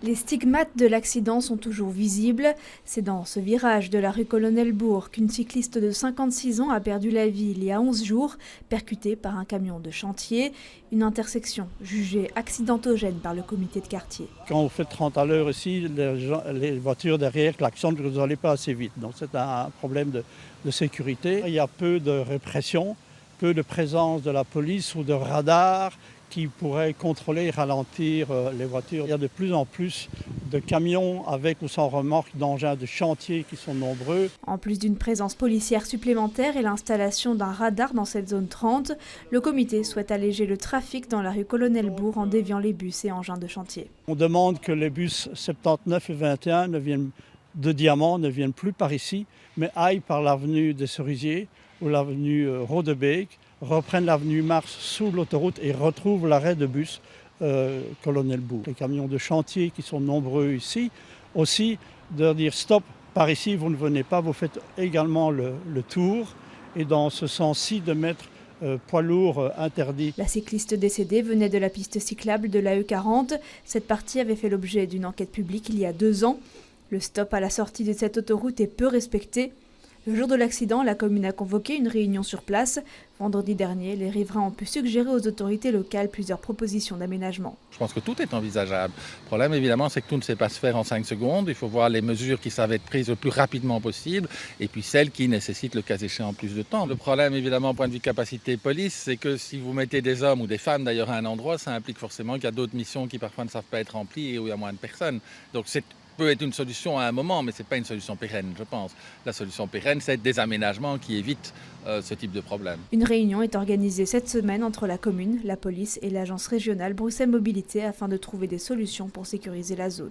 Les stigmates de l'accident sont toujours visibles. C'est dans ce virage de la rue Colonel-Bourg qu'une cycliste de 56 ans a perdu la vie il y a 11 jours, percutée par un camion de chantier. Une intersection jugée accidentogène par le comité de quartier. Quand vous faites 30 à l'heure ici, les voitures derrière klaxonnent parce que vous n'allez pas assez vite. Donc c'est un problème de sécurité. Il y a peu de répression, peu de présence de la police ou de radars qui pourraient contrôler et ralentir les voitures. Il y a de plus en plus de camions avec ou sans remorque d'engins de chantier qui sont nombreux. En plus d'une présence policière supplémentaire et l'installation d'un radar dans cette zone 30, le comité souhaite alléger le trafic dans la rue Colonel-Bourg en déviant les bus et engins de chantier. On demande que les bus 79 et 21 de Diamant ne viennent plus par ici, mais aillent par l'avenue des Cerisiers ou l'avenue Rodebeek, reprennent l'avenue Mars sous l'autoroute et retrouvent l'arrêt de bus Colonel-Bourg. Les camions de chantier qui sont nombreux ici, aussi de dire stop, par ici vous ne venez pas, vous faites également le tour et dans ce sens-ci de mettre poids lourds interdits. La cycliste décédée venait de la piste cyclable de la E40. Cette partie avait fait l'objet d'une enquête publique il y a 2 ans. Le stop à la sortie de cette autoroute est peu respecté. Le jour de l'accident, la commune a convoqué une réunion sur place. Vendredi dernier, les riverains ont pu suggérer aux autorités locales plusieurs propositions d'aménagement. Je pense que tout est envisageable. Le problème, évidemment, c'est que tout ne sait pas se faire en 5 secondes. Il faut voir les mesures qui savent être prises le plus rapidement possible et puis celles qui nécessitent, le cas échéant, plus de temps. Le problème, évidemment, au point de vue capacité police, c'est que si vous mettez des hommes ou des femmes, d'ailleurs, à un endroit, ça implique forcément qu'il y a d'autres missions qui, parfois, ne savent pas être remplies et où il y a moins de personnes. Donc, c'est peut être une solution à un moment, mais ce n'est pas une solution pérenne, je pense. La solution pérenne, c'est des aménagements qui évitent ce type de problème. Une réunion est organisée cette semaine entre la commune, la police et l'agence régionale Bruxelles Mobilité afin de trouver des solutions pour sécuriser la zone.